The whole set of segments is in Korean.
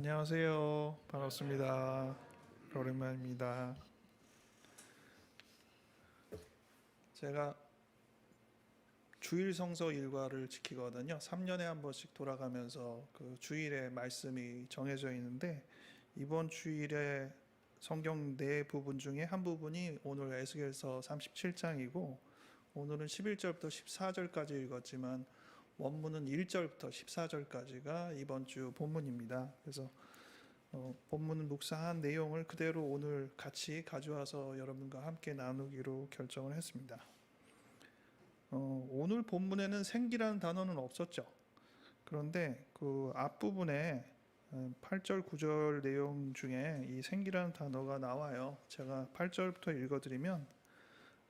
안녕하세요. 반갑습니다. 오랜만입니다. 제가 주일 성서 일과를 지키거든요. 3년에 한 번씩 돌아가면서 그 주일에 말씀이 정해져 있는데 이번 주일에 성경 네 부분 중에 한 부분이 오늘 에스겔서 37장이고 오늘은 11절부터 14절까지 읽었지만 원문은 1절부터 14절까지가 이번 주 본문입니다. 그래서 본문 묵상한 내용을 그대로 오늘 같이 가져와서 여러분과 함께 나누기로 결정을 했습니다. 오늘 본문에는 생기라는 단어는 없었죠. 그런데 그 앞부분에 8절, 9절 내용 중에 이 생기라는 단어가 나와요. 제가 8절부터 읽어드리면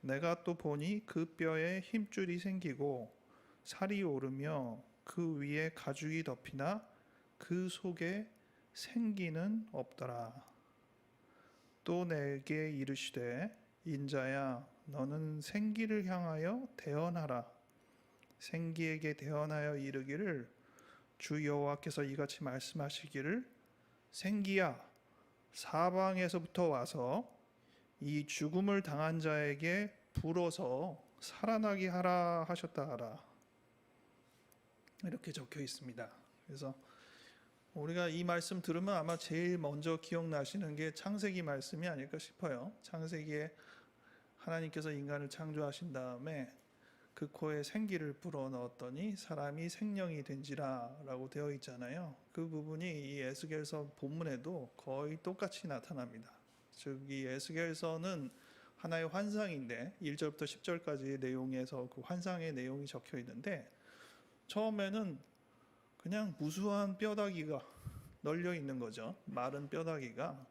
내가 또 보니 그 뼈에 힘줄이 생기고 살이 오르며 그 위에 가죽이 덮이나 그 속에 생기는 없더라. 또 내게 이르시되 인자야 너는 생기를 향하여 대언하라. 생기에게 대언하여 이르기를 주 여호와께서 이같이 말씀하시기를 생기야 사방에서부터 와서 이 죽음을 당한 자에게 불어서 살아나게 하라 하셨다 하라. 이렇게 적혀 있습니다. 그래서 우리가 이 말씀 들으면 아마 제일 먼저 기억나시는 게 창세기 말씀이 아닐까 싶어요. 창세기에 하나님께서 인간을 창조하신 다음에 그 코에 생기를 불어넣었더니 사람이 생령이 된지라 라고 되어 있잖아요. 그 부분이 이 에스겔서 본문에도 거의 똑같이 나타납니다. 즉 이 에스겔서는 하나의 환상인데 1절부터 10절까지의 내용에서 그 환상의 내용이 적혀 있는데 처음에는 그냥 무수한 뼈다귀가 널려 있는 거죠. 마른 뼈다귀가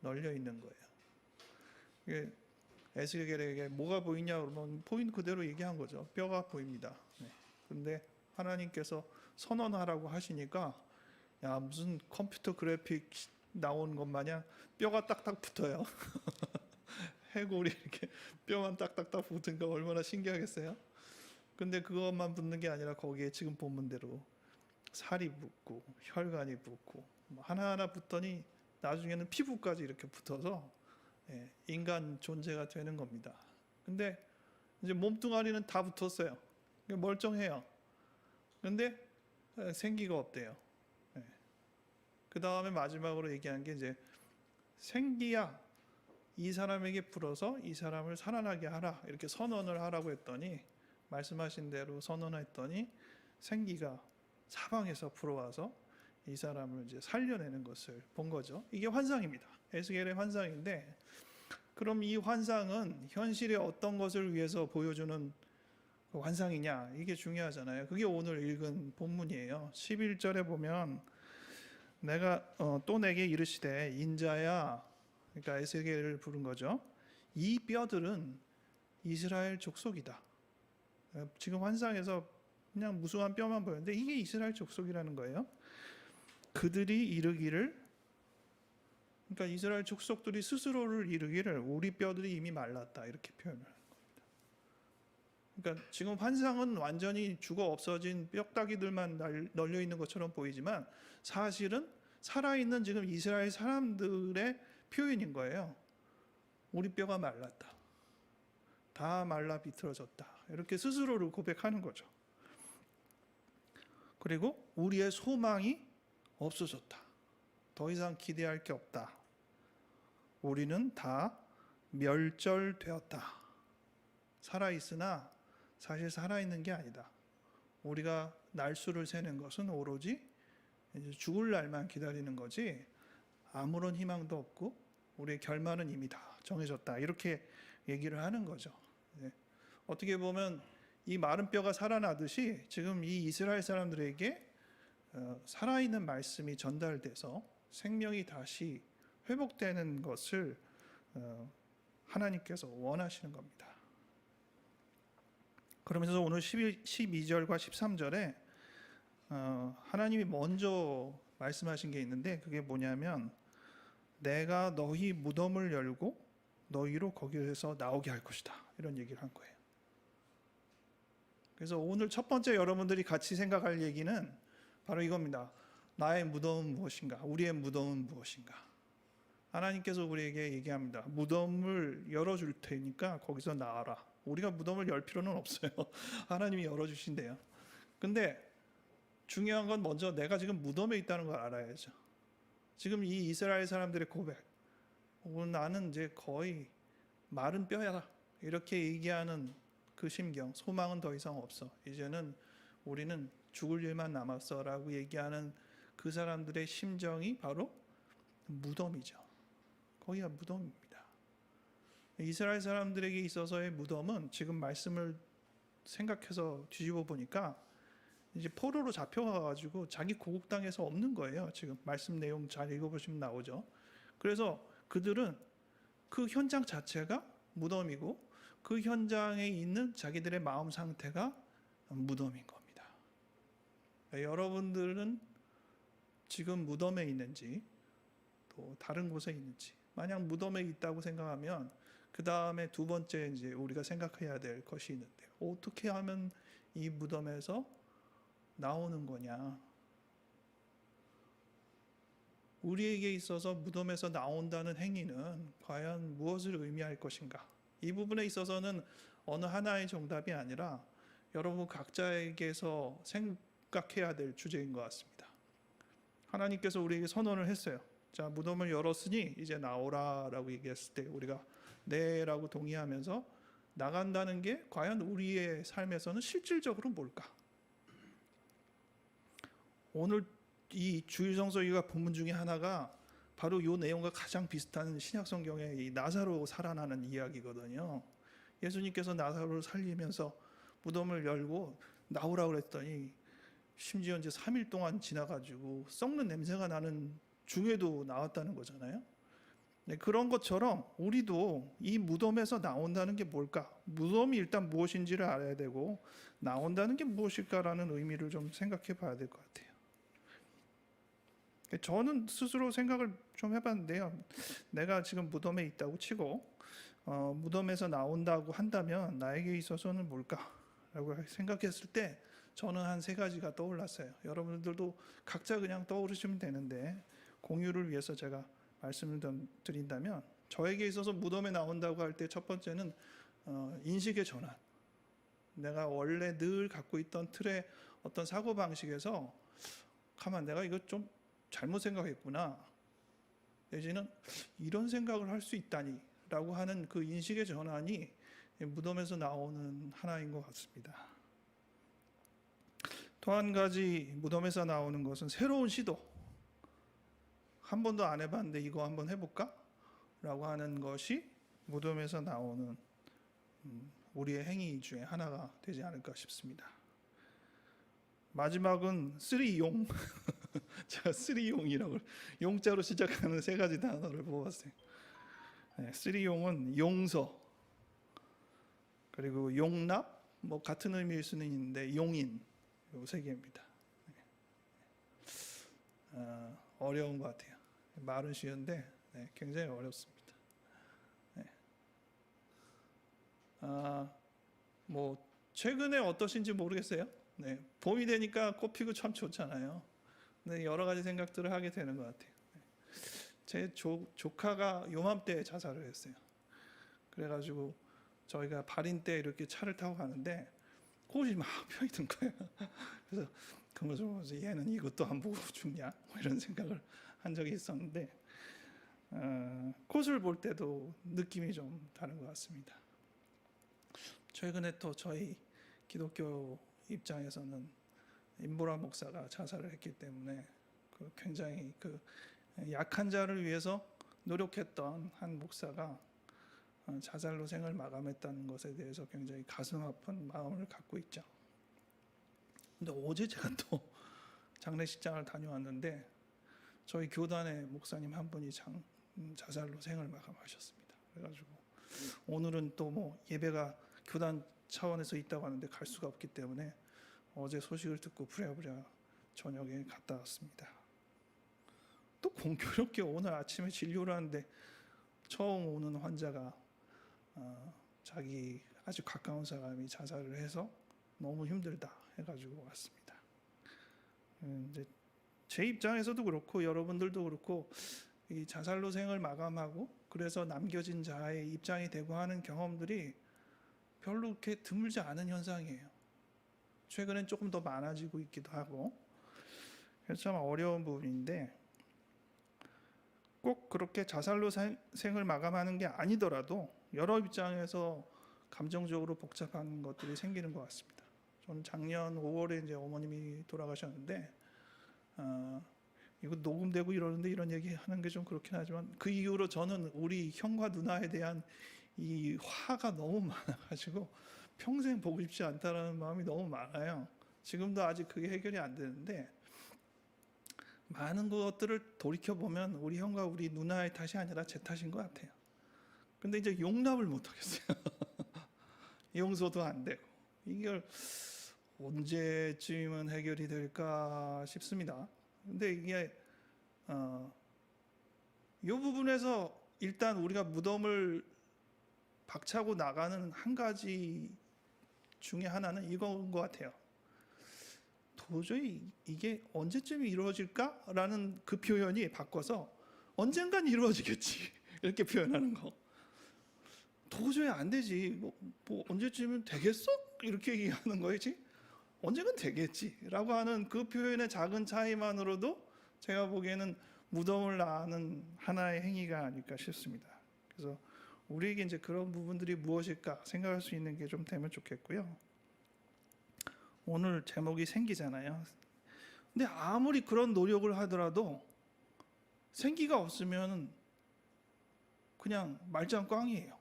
널려 있는 거예요. 에스겔에게 뭐가 보이냐 그러면 보이는 그대로 얘기한 거죠. 뼈가 보입니다. 근데 하나님께서 선언하라고 하시니까 야 무슨 컴퓨터 그래픽 나온 것 마냥 뼈가 딱딱 붙어요. 해골이 이렇게 뼈만 딱딱딱 붙은 거 얼마나 신기하겠어요. 근데 그것만 붙는 게 아니라 거기에 지금 본문대로 살이 붙고 혈관이 붙고 하나하나 붙더니 나중에는 피부까지 이렇게 붙어서 인간 존재가 되는 겁니다. 근데 이제 몸뚱아리는 다 붙었어요. 멀쩡해요. 근데 생기가 없대요. 그 다음에 마지막으로 얘기한 게 이제 생기야 이 사람에게 불어서 이 사람을 살아나게 하라 이렇게 선언을 하라고 했더니 말씀하신 대로 선언했더니 생기가 사방에서 불어와서 이 사람을 이제 살려내는 것을 본 거죠. 이게 환상입니다. 에스겔의 환상인데 그럼 이 환상은 현실의 어떤 것을 위해서 보여주는 환상이냐 이게 중요하잖아요. 그게 오늘 읽은 본문이에요. 11절에 보면 내가 또 내게 이르시되 인자야 그러니까 에스겔을 부른 거죠. 이 뼈들은 이스라엘 족속이다. 지금 환상에서 그냥 무수한 뼈만 보였는데 이게 이스라엘 족속이라는 거예요. 그들이 이르기를 그러니까 이스라엘 족속들이 스스로를 이르기를 우리 뼈들이 이미 말랐다 이렇게 표현을 하는 겁니다. 그러니까 지금 환상은 완전히 죽어 없어진 뼈다귀들만 널려 있는 것처럼 보이지만 사실은 살아있는 지금 이스라엘 사람들의 표현인 거예요. 우리 뼈가 말랐다. 다 말라 비틀어졌다. 이렇게 스스로를 고백하는 거죠. 그리고 우리의 소망이 없어졌다. 더 이상 기대할 게 없다. 우리는 다 멸절되었다. 살아있으나 사실 살아있는 게 아니다. 우리가 날수를 세는 것은 오로지 이제 죽을 날만 기다리는 거지 아무런 희망도 없고 우리의 결말은 이미 다 정해졌다. 이렇게 얘기를 하는 거죠. 어떻게 보면 이 마른 뼈가 살아나듯이 지금 이 이스라엘 사람들에게 살아있는 말씀이 전달돼서 생명이 다시 회복되는 것을 하나님께서 원하시는 겁니다. 그러면서 오늘 12절과 13절에 하나님이 먼저 말씀하신 게 있는데 그게 뭐냐면 내가 너희 무덤을 열고 너희로 거기에서 나오게 할 것이다. 이런 얘기를 한 거예요. 그래서 오늘 첫 번째 여러분들이 같이 생각할 얘기는 바로 이겁니다. 나의 무덤은 무엇인가? 우리의 무덤은 무엇인가? 하나님께서 우리에게 얘기합니다. 무덤을 열어줄 테니까 거기서 나와라. 우리가 무덤을 열 필요는 없어요. 하나님이 열어주신대요. 근데 중요한 건 먼저 내가 지금 무덤에 있다는 걸 알아야죠. 지금 이 이스라엘 사람들의 고백, 나는 이제 거의 마른 뼈야, 이렇게 얘기하는 그 심경, 소망은 더 이상 없어. 이제는 우리는 죽을 일만 남았어라고 얘기하는 그 사람들의 심정이 바로 무덤이죠. 거기가 무덤입니다. 이스라엘 사람들에게 있어서의 무덤은 지금 말씀을 생각해서 뒤집어 보니까 이제 포로로 잡혀가가지고 자기 고국 땅에서 없는 거예요. 지금 말씀 내용 잘 읽어보시면 나오죠. 그래서 그들은 그 현장 자체가 무덤이고 그 현장에 있는 자기들의 마음 상태가 무덤인 겁니다. 여러분들은 지금 무덤에 있는지 또 다른 곳에 있는지, 만약 무덤에 있다고 생각하면 그 다음에 두 번째 이제 우리가 생각해야 될 것이 있는데요. 어떻게 하면 이 무덤에서 나오는 거냐? 우리에게 있어서 무덤에서 나온다는 행위는 과연 무엇을 의미할 것인가? 이 부분에 있어서는 어느 하나의 정답이 아니라 여러분 각자에게서 생각해야 될 주제인 것 같습니다. 하나님께서 우리에게 선언을 했어요. 자, 무덤을 열었으니 이제 나오라라고 얘기했을 때 우리가 네라고 동의하면서 나간다는 게 과연 우리의 삶에서는 실질적으로 뭘까? 오늘 이 주일성서기가 본문 중에 하나가 바로 이 내용과 가장 비슷한 신약성경의 이 나사로 살아나는 이야기거든요. 예수님께서 나사로를 살리면서 무덤을 열고 나오라고 그랬더니 심지어 이제 3일 동안 지나가지고 썩는 냄새가 나는 중에도 나왔다는 거잖아요. 네, 그런 것처럼 우리도 이 무덤에서 나온다는 게 뭘까? 무덤이 일단 무엇인지를 알아야 되고 나온다는 게 무엇일까라는 의미를 좀 생각해 봐야 될 것 같아요. 저는 스스로 생각을 좀 해봤는데요. 내가 지금 무덤에 있다고 치고 무덤에서 나온다고 한다면 나에게 있어서는 뭘까라고 생각했을 때 저는 한 세 가지가 떠올랐어요. 여러분들도 각자 그냥 떠오르시면 되는데 공유를 위해서 제가 말씀을 드린다면 저에게 있어서 무덤에 나온다고 할 때 첫 번째는 인식의 전환. 내가 원래 늘 갖고 있던 틀의 어떤 사고방식에서 가만 내가 이거 좀 잘못 생각했구나. 내지는 이런 생각을 할 수 있다니 라고 하는 그 인식의 전환이 무덤에서 나오는 하나인 것 같습니다. 또 한 가지 무덤에서 나오는 것은 새로운 시도. 한 번도 안 해봤는데 이거 한번 해볼까? 라고 하는 것이 무덤에서 나오는 우리의 행위 중에 하나가 되지 않을까 싶습니다. 마지막은 쓰리용. 제가 쓰리용이라고 용자로 시작하는 세 가지 단어를 뽑았어요. 네, 쓰리용은 용서, 그리고 용납, 뭐 같은 의미일 수는 있는데 용인, 이 세 개입니다. 어려운 것 같아요. 말은 쉬운데 굉장히 어렵습니다. 네. 뭐 최근에 어떠신지 모르겠어요. 네, 봄이 되니까 꽃 피고 참 좋잖아요. 네, 여러 가지 생각들을 하게 되는 것 같아요. 제 조카가 요맘때 자살을 했어요. 그래가지고 저희가 발인 때 이렇게 차를 타고 가는데 꽃이 막 펴 있는 거예요. 그래서 그 모습을 보면서 얘는 이것도 안 보고 죽냐? 뭐 이런 생각을 한 적이 있었는데 꽃을 볼 때도 느낌이 좀 다른 것 같습니다. 최근에 또 저희 기독교 입장에서는 임보라 목사가 자살을 했기 때문에 굉장히 약한 자를 위해서 노력했던 한 목사가 자살로 생을 마감했다는 것에 대해서 굉장히 가슴 아픈 마음을 갖고 있죠. 근데 어제 제가 또 장례식장을 다녀왔는데 저희 교단의 목사님 한 분이 자살로 생을 마감하셨습니다. 그래가지고 오늘은 또 뭐 예배가 교단 차원에서 있다고 하는데 갈 수가 없기 때문에 어제 소식을 듣고 부랴부랴 저녁에 갔다 왔습니다. 또 공교롭게 오늘 아침에 진료를 하는데 처음 오는 환자가 자기 아주 가까운 사람이 자살을 해서 너무 힘들다 해가지고 왔습니다. 이제 제 입장에서도 그렇고 여러분들도 그렇고 이 자살로 생을 마감하고 그래서 남겨진 자의 입장이 되고 하는 경험들이 별로 그렇게 드물지 않은 현상이에요. 최근엔 조금 더 많아지고 있기도 하고, 그래서 참 어려운 부분인데, 꼭 그렇게 자살로 생을 마감하는 게 아니더라도 여러 입장에서 감정적으로 복잡한 것들이 생기는 것 같습니다. 저는 작년 5월에 이제 어머님이 돌아가셨는데, 이거 녹음되고 이러는데 이런 얘기 하는 게 좀 그렇긴 하지만, 그 이후로 저는 우리 형과 누나에 대한 이 화가 너무 많아가지고 평생 보고 싶지 않다라는 마음이 너무 많아요. 지금도 아직 그게 해결이 안 되는데, 많은 것들을 돌이켜 보면 우리 형과 우리 누나의 탓이 아니라 제 탓인 것 같아요. 근데 이제 용납을 못 하겠어요. 용서도 안 되고, 이걸 언제쯤은 해결이 될까 싶습니다. 근데 이게 이 부분에서 일단 우리가 무덤을 박차고 나가는 한 가지 중에 하나는 이건 것 같아요. 도저히 이게 언제쯤 이루어질까라는 그 표현이 바꿔서 언젠간 이루어지겠지 이렇게 표현하는 거. 도저히 안 되지. 뭐 언제쯤은 되겠어? 이렇게 얘기하는 거지. 언젠간 되겠지라고 하는 그 표현의 작은 차이만으로도 제가 보기에는 무덤을 나는 하나의 행위가 아닐까 싶습니다. 그래서 우리에게 이제 그런 부분들이 무엇일까 생각할 수 있는 게 좀 되면 좋겠고요. 오늘 제목이 생기잖아요. 근데 아무리 그런 노력을 하더라도 생기가 없으면 그냥 말짱꽝이에요.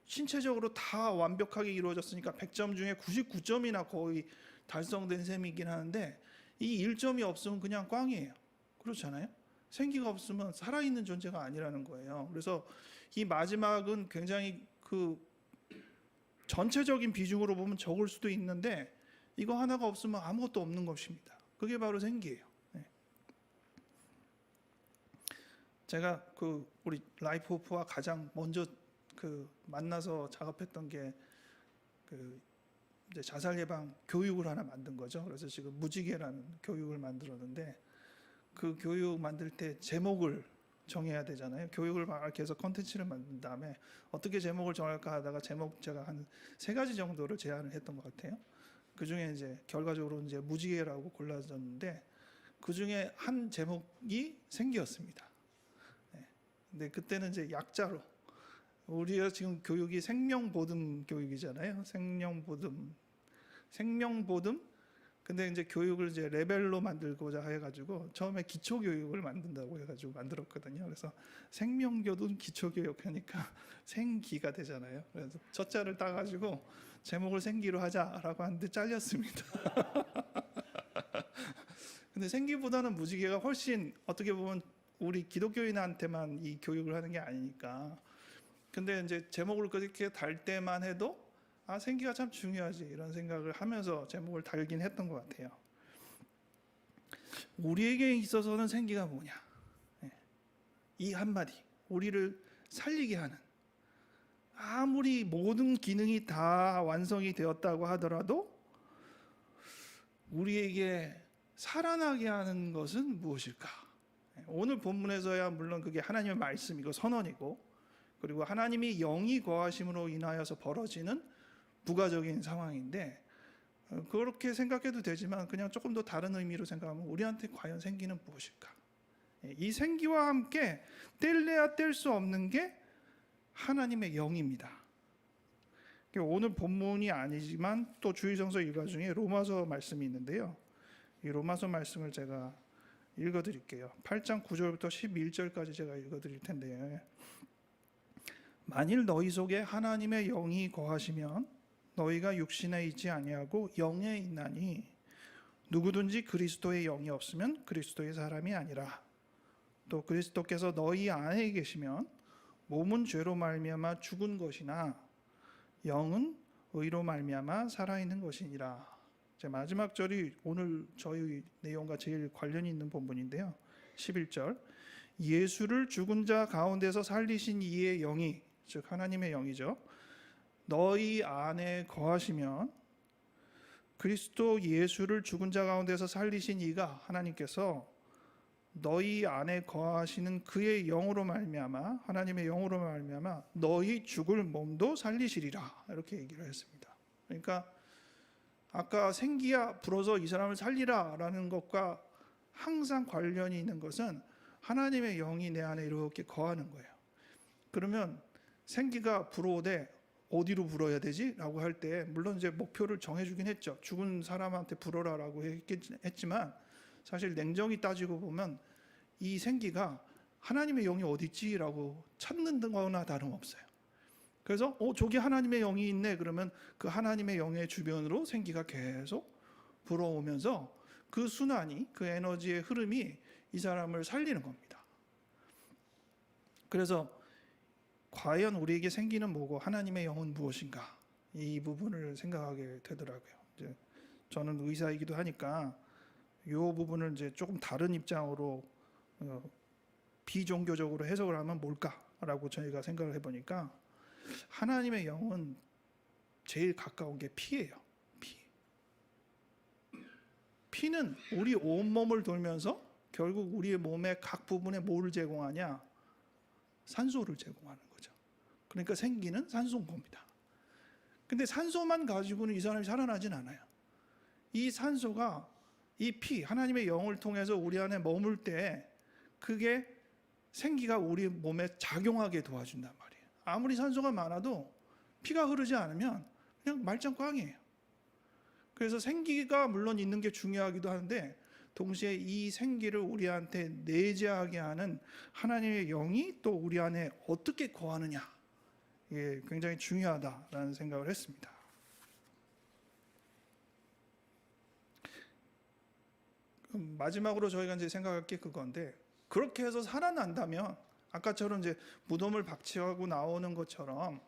신체적으로 다 완벽하게 이루어졌으니까 100점 중에 99점이나 거의 달성된 셈이긴 하는데, 이 1점이 없으면 그냥 꽝이에요. 그렇잖아요? 생기가 없으면 살아있는 존재가 아니라는 거예요. 그래서 이 마지막은 굉장히 그 전체적인 비중으로 보면 적을 수도 있는데, 이거 하나가 없으면 아무것도 없는 것입니다. 그게 바로 생기예요. 네. 제가 그 우리 라이프 호프와 가장 먼저 그 만나서 작업했던 게 그 이제 자살 예방 교육을 하나 만든 거죠. 그래서 지금 무지개라는 교육을 만들었는데, 그 교육 만들 때 제목을 정해야 되잖아요. 교육을 막 이렇게 해서 컨텐츠를 만든 다음에 어떻게 제목을 정할까 하다가 제목 제가 한 3가지 정도를 제안을 했던 것 같아요. 그 중에 이제 결과적으로 이제 무지개라고 골라졌는데, 그 중에 한 제목이 생기였습니다. 네. 근데 그때는 이제 약자로, 우리가 지금 교육이 생명보듬 교육이잖아요. 생명보듬. 근데 이제 교육을 이제 레벨로 만들고자 해가지고 처음에 기초교육을 만든다고 해가지고 만들었거든요. 그래서 생명교육 기초교육 하니까 생기가 되잖아요. 그래서 첫 자를 따가지고 제목을 생기로 하자라고 하는데 잘렸습니다. 근데 생기보다는 무지개가 훨씬 어떻게 보면 우리 기독교인한테만 이 교육을 하는 게 아니니까. 근데 이제 제목을 그렇게 달 때만 해도 생기가 참 중요하지 이런 생각을 하면서 제목을 달긴 했던 것 같아요. 우리에게 있어서는 생기가 뭐냐? 이 한마디, 우리를 살리게 하는, 아무리 모든 기능이 다 완성이 되었다고 하더라도 우리에게 살아나게 하는 것은 무엇일까? 오늘 본문에서야 물론 그게 하나님의 말씀이고 선언이고, 그리고 하나님이 영이 거하심으로 인하여서 벌어지는 부가적인 상황인데, 그렇게 생각해도 되지만 그냥 조금 더 다른 의미로 생각하면 우리한테 과연 생기는 무엇일까? 이 생기와 함께 뗄래야 뗄 수 없는 게 하나님의 영입니다. 오늘 본문이 아니지만 또 주일성서 일과 중에 로마서 말씀이 있는데요. 이 로마서 말씀을 제가 읽어드릴게요. 8장 9절부터 11절까지 제가 읽어드릴 텐데요. 만일 너희 속에 하나님의 영이 거하시면 너희가 육신에 있지 아니하고 영에 있나니, 누구든지 그리스도의 영이 없으면 그리스도의 사람이 아니라. 또 그리스도께서 너희 안에 계시면 몸은 죄로 말미암아 죽은 것이나 영은 의로 말미암아 살아있는 것이니라. 제 마지막 절이 오늘 저희 내용과 제일 관련이 있는 본문인데요. 11절, 예수를 죽은 자 가운데서 살리신 이의 영이, 즉 하나님의 영이죠, 너희 안에 거하시면 그리스도 예수를 죽은 자 가운데서 살리신 이가 하나님께서 너희 안에 거하시는 그의 영으로 말미암아 하나님의 영으로 말미암아 너희 죽을 몸도 살리시리라 이렇게 얘기를 했습니다. 그러니까 아까 생기야 불어서 이 사람을 살리라라는 것과 항상 관련이 있는 것은 하나님의 영이 내 안에 이렇게 거하는 거예요. 그러면 생기가 불어오되 어디로 불어야 되지? 라고 할 때 물론 이제 목표를 정해주긴 했죠. 죽은 사람한테 불어라라고 했지만 사실 냉정히 따지고 보면 이 생기가 하나님의 영이 어디 있지라고 찾는 거나 다름없어요. 그래서 저기 하나님의 영이 있네 그러면 그 하나님의 영의 주변으로 생기가 계속 불어오면서 그 순환이 그 에너지의 흐름이 이 사람을 살리는 겁니다. 그래서 과연 우리에게 생기는 뭐고 하나님의 영은 무엇인가 이 부분을 생각하게 되더라고요. 이제 저는 의사이기도 하니까 이 부분을 이제 조금 다른 입장으로 비종교적으로 해석을 하면 뭘까라고 저희가 생각을 해보니까 하나님의 영은 제일 가까운 게 피예요. 피는 우리 온몸을 돌면서 결국 우리의 몸의 각 부분에 뭐를 제공하냐? 산소를 제공하는 거죠. 그러니까 생기는 산소인 겁니다. 근데 산소만 가지고는 이 사람이 살아나진 않아요. 이 산소가 이 피, 하나님의 영을 통해서 우리 안에 머물 때 그게 생기가 우리 몸에 작용하게 도와준단 말이에요. 아무리 산소가 많아도 피가 흐르지 않으면 그냥 말짱꽝이에요. 그래서 생기가 물론 있는 게 중요하기도 한데 동시에 이 생기를 우리한테 내재하게 하는 하나님의 영이 또 우리 안에 어떻게 거하느냐 이게 굉장히 중요하다라는 생각을 했습니다. 마지막으로 저희가 이제 생각할 게 그건데 그렇게 해서 살아난다면 아까처럼 이제 무덤을 박치하고 나오는 것처럼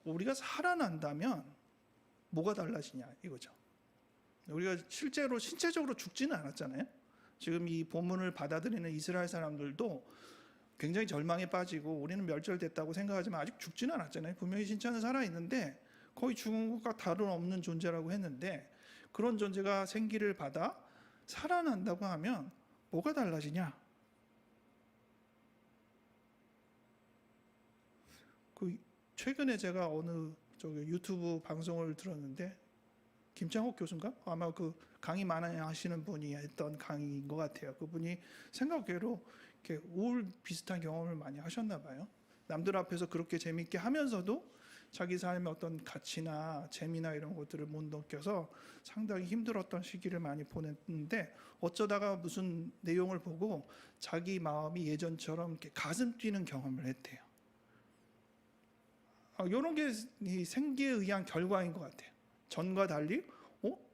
우리가 살아난다면 뭐가 달라지냐 이거죠. 우리가 실제로 신체적으로 죽지는 않았잖아요. 지금 이 본문을 받아들이는 이스라엘 사람들도 굉장히 절망에 빠지고 우리는 멸절됐다고 생각하지만 아직 죽지는 않았잖아요. 분명히 신체는 살아있는데 거의 죽은 것과 다름없는 존재라고 했는데 그런 존재가 생기를 받아 살아난다고 하면 뭐가 달라지냐? 최근에 제가 어느 유튜브 방송을 들었는데 김창옥 교수인가? 아마 그 강의 많이 하시는 분이 했던 강의인 것 같아요. 그분이 생각외로 이렇게 우울 비슷한 경험을 많이 하셨나 봐요. 남들 앞에서 그렇게 재밌게 하면서도 자기 삶의 어떤 가치나 재미나 이런 것들을 못 느껴서 상당히 힘들었던 시기를 많이 보냈는데 어쩌다가 무슨 내용을 보고 자기 마음이 예전처럼 이렇게 가슴 뛰는 경험을 했대요. 이런 게 이 생기에 의한 결과인 것 같아요. 전과 달리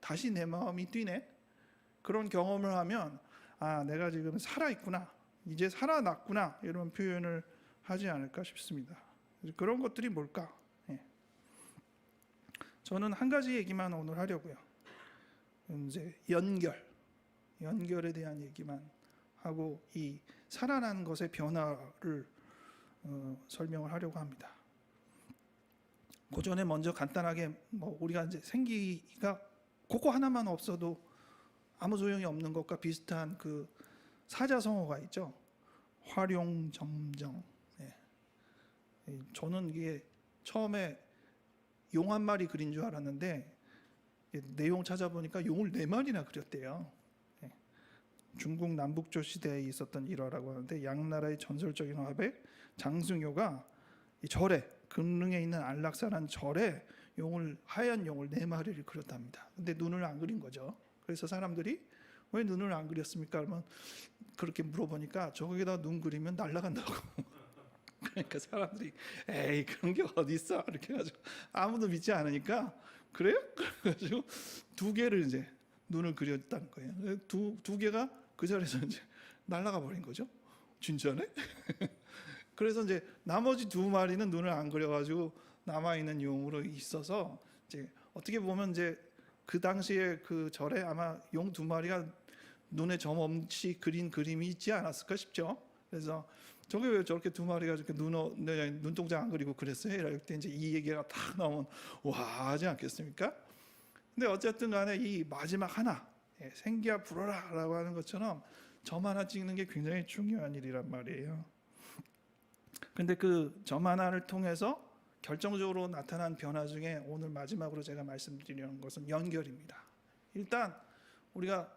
다시 내 마음이 뛰네. 그런 경험을 하면 내가 지금 살아있구나. 이제 살아났구나. 이런 표현을 하지 않을까 싶습니다. 그런 것들이 뭘까? 저는 한 가지 얘기만 오늘 하려고요. 이제 연결에 대한 얘기만 하고 이 살아난 것의 변화를 설명을 하려고 합니다. 그 전에 먼저 간단하게 우리가 이제 생기가 그거 하나만 없어도 아무 소용이 없는 것과 비슷한 그 사자성어가 있죠. 활용점정. 저는 이게 처음에 용 한 마리 그린 줄 알았는데 내용 찾아보니까 용을 4마리나 그렸대요. 중국 남북조 시대에 있었던 일화라고 하는데 양나라의 전설적인 화백 장승효가 이 절에 금릉에 있는 안락사라는 절에 하얀 용을 4마리를 그렸답니다. 근데 눈을 안 그린 거죠. 그래서 사람들이 왜 눈을 안 그렸습니까? 그러면 그렇게 물어보니까 저기다 눈 그리면 날아간다고. 그러니까 사람들이 에이 그런 게 어디 있어 이렇게 해가지고 아무도 믿지 않으니까 그래요? 그래가지고 2개를 이제 눈을 그렸다는 거예요. 두 개가 그 자리에서 이제 날아가 버린 거죠. 진짜네? 그래서 이제 나머지 2마리는 눈을 안 그려가지고 남아 있는 용으로 있어서 이제 어떻게 보면 이제 그 당시에 그 절에 아마 용 2마리가 눈에 점 없이 그린 그림이 있지 않았을까 싶죠. 그래서 저게 왜 저렇게 2마리가 저렇게 눈동자 안 그리고 그랬어요? 이럴 때 이제 이 얘기가 딱 나오면 와 하지 않겠습니까? 근데 어쨌든 간에 이 마지막 하나, 생기야 불어라라고 하는 것처럼 점 하나 찍는 게 굉장히 중요한 일이란 말이에요. 근데 그 점 하나를 통해서 결정적으로 나타난 변화 중에 오늘 마지막으로 제가 말씀드리려는 것은 연결입니다. 일단 우리가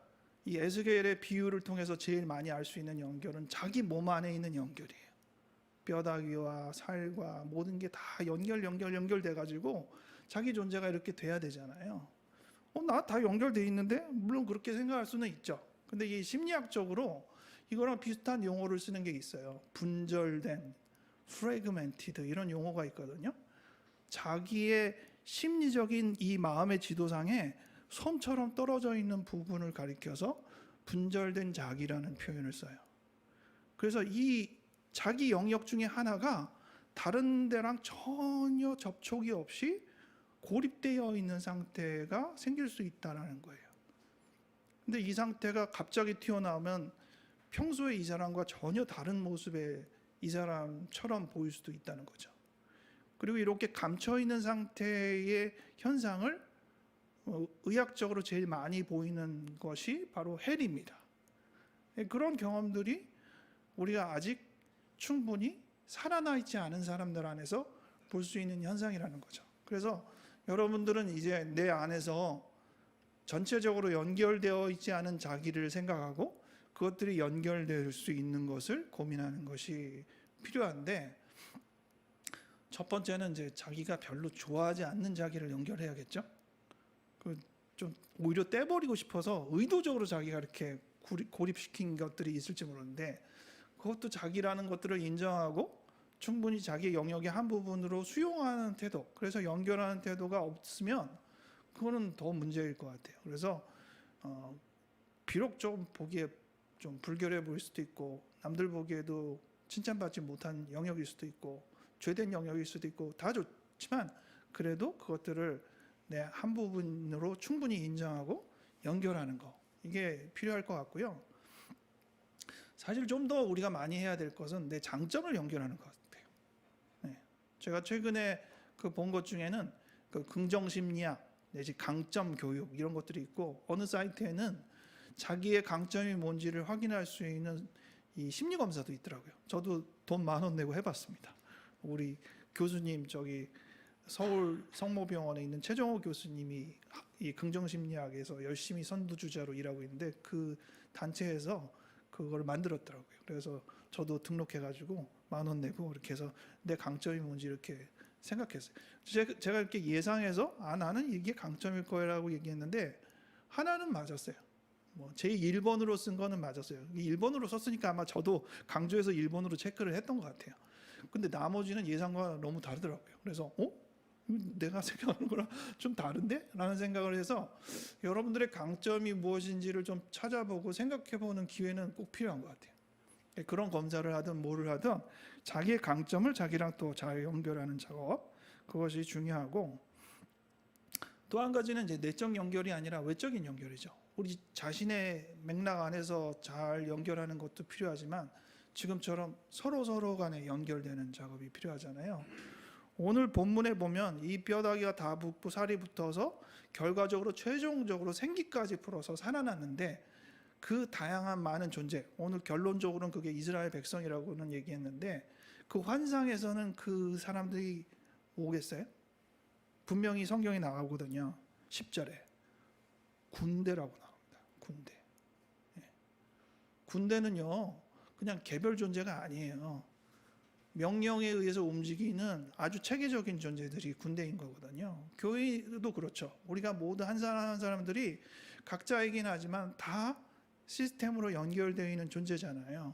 이 에스겔의 비유를 통해서 제일 많이 알 수 있는 연결은 자기 몸 안에 있는 연결이에요. 뼈다귀와 살과 모든 게 다 연결돼 가지고 자기 존재가 이렇게 돼야 되잖아요. 나 다 연결돼 있는데? 물론 그렇게 생각할 수는 있죠. 근데 이 심리학적으로 이거랑 비슷한 용어를 쓰는 게 있어요. 분절된, fragmented 이런 용어가 있거든요. 자기의 심리적인 이 마음의 지도상에 섬처럼 떨어져 있는 부분을 가리켜서 분절된 자기라는 표현을 써요. 그래서 이 자기 영역 중에 하나가 다른 데랑 전혀 접촉이 없이 고립되어 있는 상태가 생길 수 있다는 거예요. 근데 이 상태가 갑자기 튀어나오면 평소에 이 사람과 전혀 다른 모습의 이 사람처럼 보일 수도 있다는 거죠. 그리고 이렇게 감춰 있는 상태의 현상을 의학적으로 제일 많이 보이는 것이 바로 헬입니다. 그런 경험들이 우리가 아직 충분히 살아나 있지 않은 사람들 안에서 볼 수 있는 현상이라는 거죠. 그래서 여러분들은 이제 내 안에서 전체적으로 연결되어 있지 않은 자기를 생각하고 그것들이 연결될 수 있는 것을 고민하는 것이 필요한데, 첫 번째는 이제 자기가 별로 좋아하지 않는 자기를 연결해야겠죠. 좀 오히려 떼버리고 싶어서 의도적으로 자기가 이렇게 고립시킨 것들이 있을지 모르는데, 그것도 자기라는 것들을 인정하고 충분히 자기의 영역의 한 부분으로 수용하는 태도, 그래서 연결하는 태도가 없으면 그거는 더 문제일 것 같아요. 그래서 비록 좀 보기에 좀 불결해 보일 수도 있고 남들 보기에도 칭찬받지 못한 영역일 수도 있고 죄된 영역일 수도 있고 다 좋지만, 그래도 그것들을 내 한 부분으로 충분히 인정하고 연결하는 거, 이게 필요할 것 같고요. 사실 좀 더 우리가 많이 해야 될 것은 내 장점을 연결하는 것 같아요. 제가 최근에 본 것 중에는 그 긍정심리학 내지 강점 교육 이런 것들이 있고, 어느 사이트에는 자기의 강점이 뭔지를 확인할 수 있는 이 심리 검사도 있더라고요. 저도 돈 10,000원 내고 해봤습니다. 우리 교수님, 저기 서울 성모병원에 있는 최정호 교수님이 이 긍정심리학에서 열심히 선두주자로 일하고 있는데 그 단체에서 그걸 만들었더라고요. 그래서 저도 등록해가지고 10,000원 내고 이렇게 해서 내 강점이 뭔지 이렇게 생각했어요. 제가 이렇게 예상해서 나는 이게 강점일 거라고 얘기했는데 하나는 맞았어요. 제 1번으로 쓴 거는 맞았어요. 1번으로 썼으니까 아마 저도 강조해서 1번으로 체크를 했던 것 같아요. 근데 나머지는 예상과 너무 다르더라고요. 그래서 내가 생각하는 거랑 좀 다른데? 라는 생각을 해서 여러분들의 강점이 무엇인지를 좀 찾아보고 생각해보는 기회는 꼭 필요한 것 같아요. 그런 검사를 하든 뭐를 하든 자기의 강점을 자기랑 또 잘 연결하는 작업, 그것이 중요하고, 또 한 가지는 이제 내적 연결이 아니라 외적인 연결이죠. 우리 자신의 맥락 안에서 잘 연결하는 것도 필요하지만 지금처럼 서로 간에 연결되는 작업이 필요하잖아요. 오늘 본문에 보면 이 뼈다귀가 다 붙고 살이 붙어서 결과적으로 최종적으로 생기까지 풀어서 살아났는데, 그 다양한 많은 존재, 오늘 결론적으로는 그게 이스라엘 백성이라고는 얘기했는데, 그 환상에서는 그 사람들이 오겠어요? 분명히 성경에 나오거든요. 10절에 군대라고 나옵니다. 군대. 군대는요 그냥 개별 존재가 아니에요. 명령에 의해서 움직이는 아주 체계적인 존재들이 군대인 거거든요. 교회도 그렇죠. 우리가 모두 한 사람 한 사람들이 각자이긴 하지만 다 시스템으로 연결되어 있는 존재잖아요.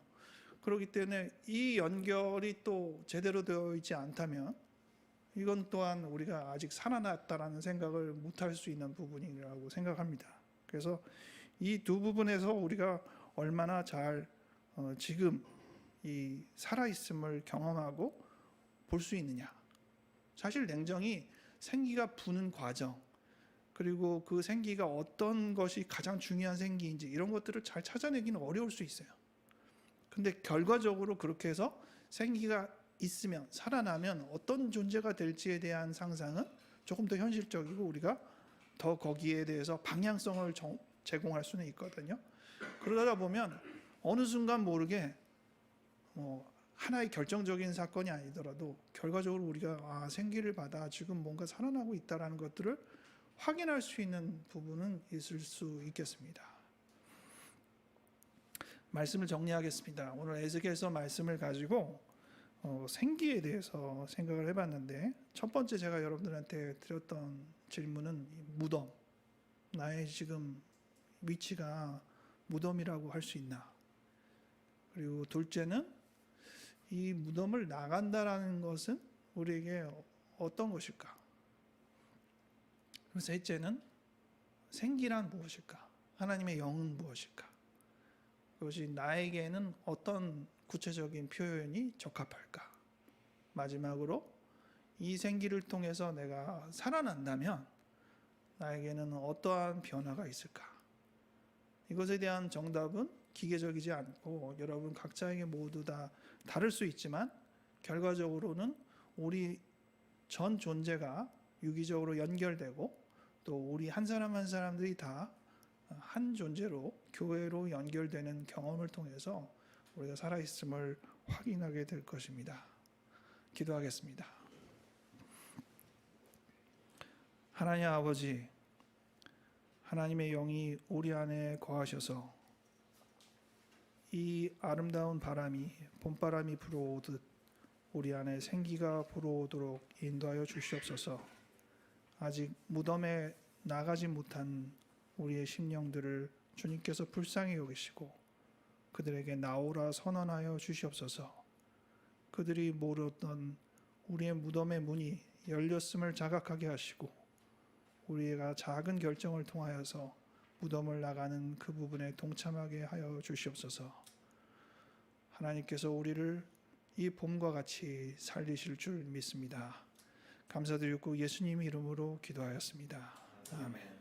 그렇기 때문에 이 연결이 또 제대로 되어 있지 않다면 이건 또한 우리가 아직 살아났다라는 생각을 못할 수 있는 부분이라고 생각합니다. 그래서 이 두 부분에서 우리가 얼마나 잘 지금 이 살아있음을 경험하고 볼 수 있느냐. 사실 냉정히 생기가 부는 과정, 그리고 그 생기가 어떤 것이 가장 중요한 생기인지 이런 것들을 잘 찾아내기는 어려울 수 있어요. 근데 결과적으로 그렇게 해서 생기가 있으면, 살아나면 어떤 존재가 될지에 대한 상상은 조금 더 현실적이고 우리가 더 거기에 대해서 방향성을 제공할 수는 있거든요. 그러다 보면 어느 순간 모르게 하나의 결정적인 사건이 아니더라도 결과적으로 우리가 생기를 받아 지금 뭔가 살아나고 있다라는 것들을 확인할 수 있는 부분은 있을 수 있겠습니다. 말씀을 정리하겠습니다. 오늘 에스겔서 말씀을 가지고 생기에 대해서 생각을 해봤는데, 첫 번째 제가 여러분들한테 드렸던 질문은 무덤, 나의 지금 위치가 무덤이라고 할 수 있나? 그리고 둘째는 이 무덤을 나간다라는 것은 우리에게 어떤 것일까? 그리고 셋째는 생기란 무엇일까? 하나님의 영은 무엇일까? 그것이 나에게는 어떤 구체적인 표현이 적합할까? 마지막으로 이 생기를 통해서 내가 살아난다면 나에게는 어떠한 변화가 있을까? 이것에 대한 정답은 기계적이지 않고 여러분 각자에게 모두 다 다를 수 있지만, 결과적으로는 우리 전 존재가 유기적으로 연결되고 또 우리 한 사람 한 사람들이 다 한 존재로 교회로 연결되는 경험을 통해서 우리가 살아있음을 확인하게 될 것입니다. 기도하겠습니다. 하나님 아버지, 하나님의 영이 우리 안에 거하셔서 이 아름다운 바람이 봄바람이 불어오듯 우리 안에 생기가 불어오도록 인도하여 주시옵소서. 아직 무덤에 나가지 못한 우리의 심령들을 주님께서 불쌍히 여기시고 그들에게 나오라 선언하여 주시옵소서. 그들이 모르던 우리의 무덤의 문이 열렸음을 자각하게 하시고 우리가 작은 결정을 통하여서 무덤을 나가는 그 부분에 동참하게 하여 주시옵소서. 하나님께서 우리를 이 봄과 같이 살리실 줄 믿습니다. 감사드리고 예수님 이름으로 기도하였습니다. 아멘.